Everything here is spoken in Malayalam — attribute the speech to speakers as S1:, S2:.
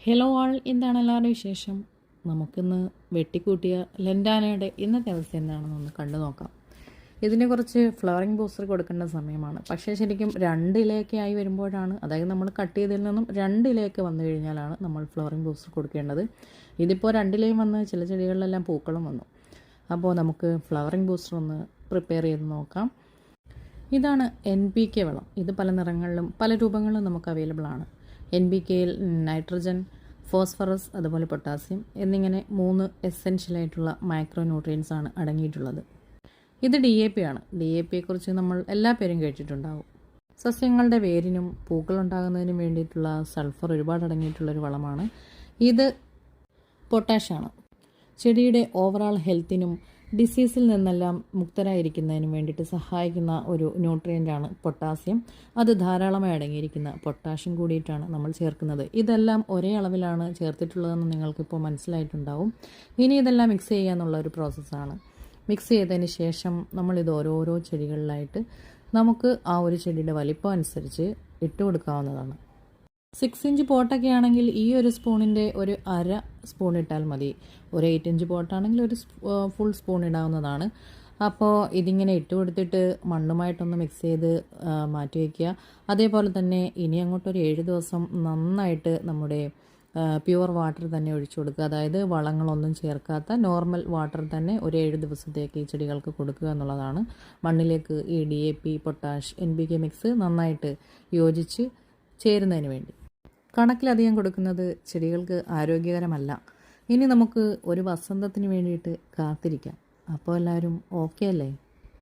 S1: ഹലോ ആൾ, എന്താണ് എല്ലാവരുടെ വിശേഷം? നമുക്കിന്ന് വെട്ടിക്കൂട്ടിയ ലെൻഡാനയുടെ ഇന്നത്തെ അവസ്ഥ എന്താണെന്നൊന്ന് കണ്ടു നോക്കാം. ഇതിനെ കുറച്ച് ഫ്ലവറിങ് ബൂസ്റ്റർ കൊടുക്കേണ്ട സമയമാണ്. പക്ഷേ ശരിക്കും 2 ഇലയൊക്കെ ആയി വരുമ്പോഴാണ്, അതായത് നമ്മൾ കട്ട് ചെയ്തതിൽ നിന്നും 2 ഇലയൊക്കെ വന്നു കഴിഞ്ഞാലാണ് നമ്മൾ ഫ്ലവറിങ് ബൂസ്റ്റർ കൊടുക്കേണ്ടത്. ഇതിപ്പോൾ 2 ഇലയും വന്ന് ചില ചെടികളിലെല്ലാം പൂക്കളും വന്നു. അപ്പോൾ നമുക്ക് ഫ്ലവറിങ് ബൂസ്റ്റർ ഒന്ന് പ്രിപ്പയർ ചെയ്ത് നോക്കാം. ഇതാണ് NPK വളം. ഇത് പല നിറങ്ങളിലും പല രൂപങ്ങളിലും നമുക്ക് അവൈലബിൾ ആണ്. NPKയിൽ നൈട്രജൻ, ഫോസ്ഫറസ്, അതുപോലെ പൊട്ടാസ്യം എന്നിങ്ങനെ 3 എസെൻഷ്യലായിട്ടുള്ള മൈക്രോ ന്യൂട്രിയൻസ് ആണ് അടങ്ങിയിട്ടുള്ളത്. ഇത് DAP ആണ്. DAPയെക്കുറിച്ച് നമ്മൾ എല്ലാ പേരും കേട്ടിട്ടുണ്ടാവും. സസ്യങ്ങളുടെ വേരിനും പൂക്കളുണ്ടാകുന്നതിനും വേണ്ടിയിട്ടുള്ള സൾഫർ ഒരുപാട് അടങ്ങിയിട്ടുള്ളൊരു വളമാണ്. ഇത് പൊട്ടാഷാണ്. ചെടിയുടെ ഓവറാൾ ഹെൽത്തിനും ഡിസീസിൽ നിന്നെല്ലാം മുക്തരായിരിക്കുന്നതിനും വേണ്ടിയിട്ട് സഹായിക്കുന്ന ഒരു ന്യൂട്രിയൻ്റാണ് പൊട്ടാസ്യം. അത് ധാരാളമായി അടങ്ങിയിരിക്കുന്ന പൊട്ടാഷ്യം കൂടിയിട്ടാണ് നമ്മൾ ചേർക്കുന്നത്. ഇതെല്ലാം ഒരേ അളവിലാണ് ചേർത്തിട്ടുള്ളതെന്ന് നിങ്ങൾക്കിപ്പോൾ മനസ്സിലായിട്ടുണ്ടാവും. ഇനി ഇതെല്ലാം മിക്സ് ചെയ്യുക എന്നുള്ള ഒരു പ്രോസസ്സാണ്. മിക്സ് ചെയ്തതിന് ശേഷം നമ്മളിത് ഓരോരോ ചെടികളിലായിട്ട് നമുക്ക് ആ ഒരു ചെടിയുടെ വലിപ്പം അനുസരിച്ച് ഇട്ട് കൊടുക്കാവുന്നതാണ്. 6 ഇഞ്ച് പോട്ടൊക്കെ ആണെങ്കിൽ ഈ ഒരു സ്പൂണിൻ്റെ ഒരു അര സ്പൂൺ ഇട്ടാൽ മതി. ഒരു 8 ഇഞ്ച് പോട്ടാണെങ്കിൽ ഒരു ഫുൾ സ്പൂൺ ഇടാവുന്നതാണ്. അപ്പോൾ ഇതിങ്ങനെ ഇട്ട് കൊടുത്തിട്ട് മണ്ണുമായിട്ടൊന്ന് മിക്സ് ചെയ്ത് മാറ്റി വയ്ക്കുക. അതേപോലെ തന്നെ ഇനി അങ്ങോട്ടൊരു 7 ദിവസം നന്നായിട്ട് നമ്മുടെ പ്യുവർ വാട്ടർ തന്നെ ഒഴിച്ചു കൊടുക്കുക. അതായത് വളങ്ങളൊന്നും ചേർക്കാത്ത നോർമൽ വാട്ടർ തന്നെ ഒരു 7 ദിവസത്തേക്ക് ഈ ചെടികൾക്ക് കൊടുക്കുക എന്നുള്ളതാണ്. മണ്ണിലേക്ക് ഈ DAP, പൊട്ടാഷ്, NPK മിക്സ് നന്നായിട്ട് യോജിച്ച് ചേരുന്നതിന് വേണ്ടി. കണക്കിലധികം കൊടുക്കുന്നത് ചെടികൾക്ക് ആരോഗ്യകരമല്ല. ഇനി നമുക്ക് ഒരു വസന്തത്തിന് വേണ്ടിയിട്ട് കാത്തിരിക്കാം. അപ്പോൾ എല്ലാവരും ഓക്കെ അല്ലേ?